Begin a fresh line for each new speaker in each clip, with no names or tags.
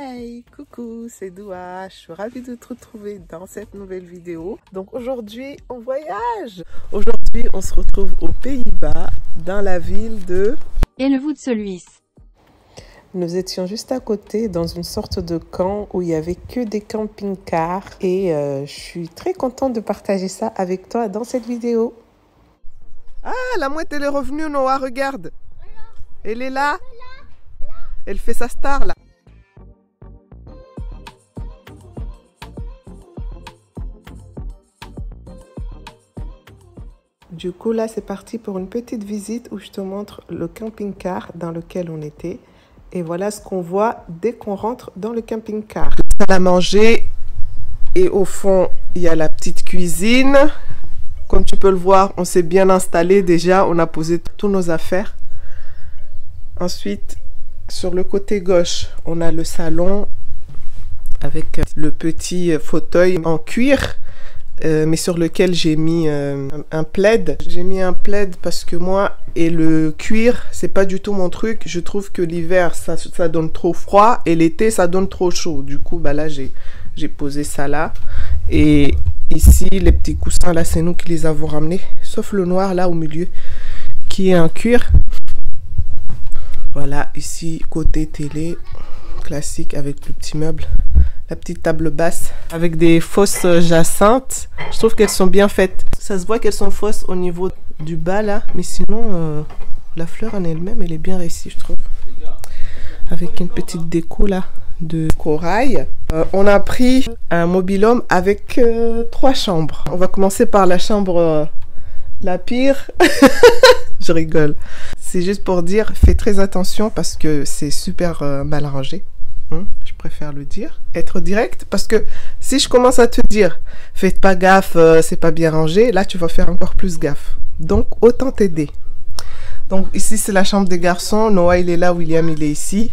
Hey, coucou, c'est Doua. Je suis ravie de te retrouver dans cette nouvelle vidéo. Donc aujourd'hui, on voyage. Aujourd'hui, on se retrouve aux Pays-Bas, dans la ville de
Hellevoetsluis.
Nous étions juste à côté, dans une sorte de camp où il n'y avait que des camping-cars. Et je suis très contente de partager ça avec toi dans cette vidéo. Ah, la mouette, elle est revenue, Noah, regarde. Elle est là. Elle fait sa star, là. Du coup, là, c'est parti pour une petite visite où je te montre le camping-car dans lequel on était. Et voilà ce qu'on voit dès qu'on rentre dans le camping-car. La salle à manger. Et au fond, il y a la petite cuisine. Comme tu peux le voir, on s'est bien installé déjà. On a posé toutes nos affaires. Ensuite, sur le côté gauche, on a le salon avec le petit fauteuil en cuir. Mais sur lequel j'ai mis un plaid. J'ai mis un plaid parce que moi, et le cuir, c'est pas du tout mon truc. Je trouve que l'hiver, ça donne trop froid et l'été, ça donne trop chaud. Du coup, bah là, j'ai posé ça là. Et ici, les petits coussins, là, c'est nous qui les avons ramenés. Sauf le noir, là, au milieu, qui est un cuir. Voilà, ici, côté télé, classique avec le petit meuble. La petite table basse avec des fausses jacinthes. Je trouve qu'elles sont bien faites. Ça se voit qu'elles sont fausses au niveau du bas là. Mais sinon, la fleur en elle-même, elle est bien réussie, je trouve. Avec une petite déco là de corail. On a pris un mobil-home avec 3 chambres. On va commencer par la chambre la pire. Je rigole. C'est juste pour dire, fais très attention parce que c'est super mal rangé. Je préfère le dire, être direct, parce que si je commence à te dire faites pas gaffe, c'est pas bien rangé, là tu vas faire encore plus gaffe, donc autant t'aider. Donc ici c'est la chambre des garçons, Noah il est là, William il est ici.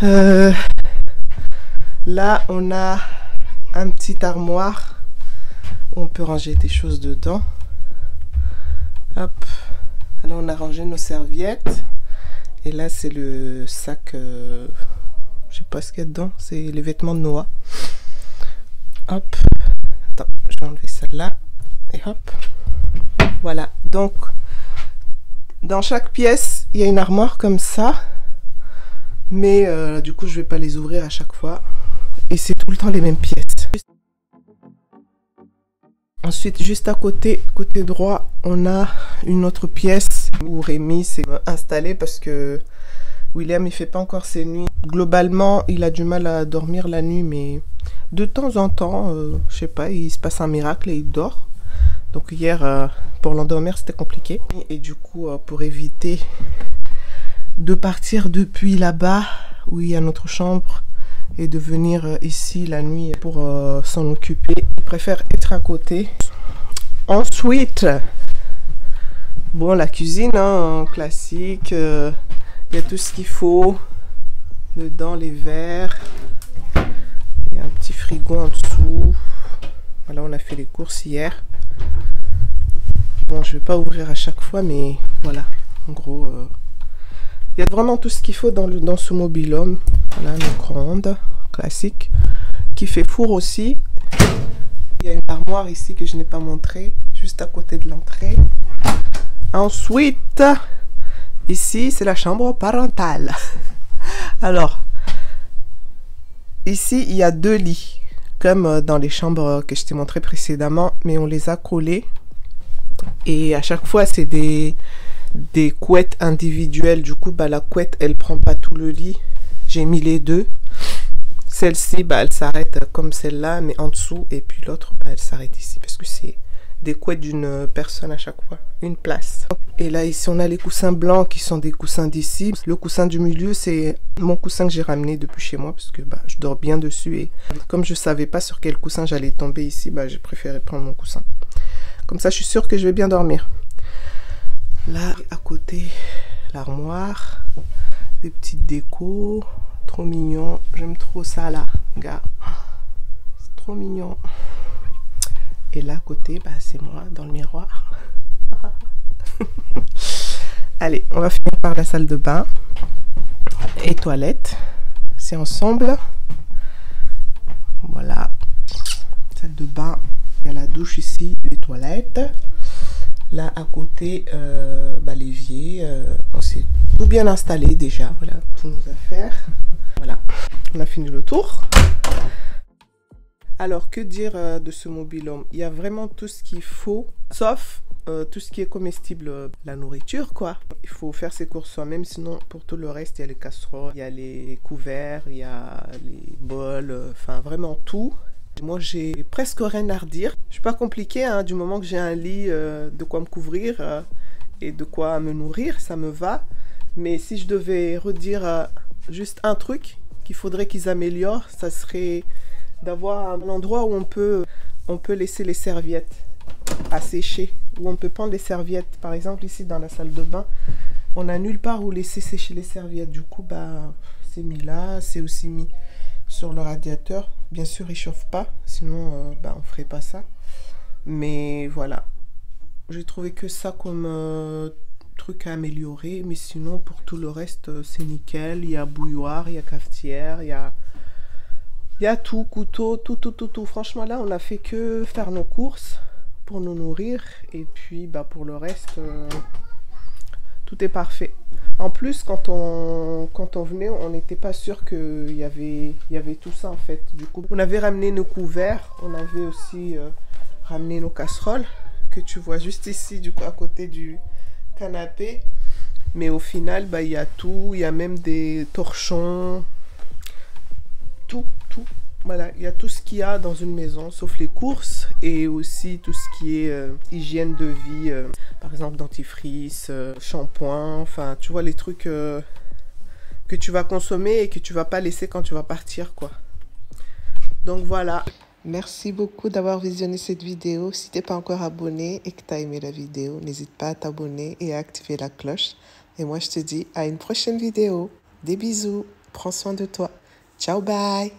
Là on a un petit armoire où on peut ranger des choses dedans. Hop, là on a rangé nos serviettes et là c'est le sac. Je sais pas ce qu'il y a dedans, c'est les vêtements de Noah. Hop, attends, je vais enlever celle-là. Et hop, voilà. Donc, dans chaque pièce, il y a une armoire comme ça. Mais du coup, je vais pas les ouvrir à chaque fois. Et c'est tout le temps les mêmes pièces. Ensuite, juste à côté, côté droit, on a une autre pièce où Rémi s'est installé parce que William, il fait pas encore ses nuits. Globalement, il a du mal à dormir la nuit, mais de temps en temps, je sais pas, il se passe un miracle et il dort. Donc hier, pour l'endormir, c'était compliqué. Et du coup, pour éviter de partir depuis là-bas, où il y a notre chambre, et de venir ici la nuit pour s'en occuper, il préfère être à côté. Ensuite, bon, la cuisine, hein, classique. Il y a tout ce qu'il faut dedans, les verres. Il y a un petit frigo en dessous. Voilà, on a fait les courses hier. Bon, je ne vais pas ouvrir à chaque fois, mais voilà. En gros, il y a vraiment tout ce qu'il faut dans ce mobil-home. Voilà, un micro-ondes classique qui fait four aussi. Il y a une armoire ici que je n'ai pas montrée, juste à côté de l'entrée. Ensuite, ici, c'est la chambre parentale. Alors, ici, il y a 2 lits, comme dans les chambres que je t'ai montré précédemment, mais on les a collés. Et à chaque fois, c'est des couettes individuelles. Du coup, bah, la couette, elle prend pas tout le lit. J'ai mis les 2. Celle-ci, bah, elle s'arrête comme celle-là, mais en dessous. Et puis l'autre, bah, elle s'arrête ici, parce que c'est des couettes d'une personne à chaque fois, une place. Et là ici on a les coussins blancs qui sont des coussins d'ici. Le coussin du milieu c'est mon coussin que j'ai ramené depuis chez moi parce que bah, je dors bien dessus et comme je savais pas sur quel coussin j'allais tomber ici, bah, j'ai préféré prendre mon coussin. Comme ça je suis sûre que je vais bien dormir. Là à côté l'armoire, des petites décos, trop mignon. J'aime trop ça là, gars. C'est trop mignon. Et là, à côté, bah, c'est moi dans le miroir. Allez, on va finir par la salle de bain et toilette. ici ensemble. Voilà, salle de bain, il y a la douche ici, les toilettes. Là à côté, l'évier, on s'est tout bien installé déjà. Voilà, toutes nos affaires. Voilà, on a fini le tour. Alors, que dire de ce mobil-home? Il y a vraiment tout ce qu'il faut, sauf tout ce qui est comestible, la nourriture, quoi. Il faut faire ses courses soi-même, sinon pour tout le reste, il y a les casseroles, il y a les couverts, il y a les bols, enfin vraiment tout. Moi, j'ai presque rien à redire. Je suis pas compliquée, hein, du moment que j'ai un lit, de quoi me couvrir et de quoi me nourrir, ça me va. Mais si je devais redire juste un truc qu'il faudrait qu'ils améliorent, ça serait d'avoir un endroit où on peut laisser les serviettes à sécher, où on peut prendre les serviettes. Par exemple, ici dans la salle de bain, on n'a nulle part où laisser sécher les serviettes. Du coup, c'est mis là, c'est aussi mis sur le radiateur. Bien sûr, il chauffe pas, sinon on ferait pas ça. Mais voilà, j'ai trouvé que ça comme truc à améliorer. Mais sinon, pour tout le reste, c'est nickel. Il y a bouilloire, il y a cafetière, il y a tout, couteau, tout. Franchement, là, on n'a fait que faire nos courses pour nous nourrir. Et puis, pour le reste, tout est parfait. En plus, quand on venait, on n'était pas sûr qu'il y avait tout ça, en fait. Du coup, on avait ramené nos couverts. On avait aussi ramené nos casseroles, que tu vois juste ici, du coup, à côté du canapé. Mais au final, il y a tout. Il y a même des torchons. Tout. Voilà, il y a tout ce qu'il y a dans une maison, sauf les courses et aussi tout ce qui est hygiène de vie, par exemple dentifrice, shampoing, enfin tu vois les trucs que tu vas consommer et que tu vas pas laisser quand tu vas partir, quoi. Donc voilà. Merci beaucoup d'avoir visionné cette vidéo. Si t'es pas encore abonné et que tu as aimé la vidéo, n'hésite pas à t'abonner et à activer la cloche. Et moi je te dis à une prochaine vidéo. Des bisous, prends soin de toi. Ciao, bye.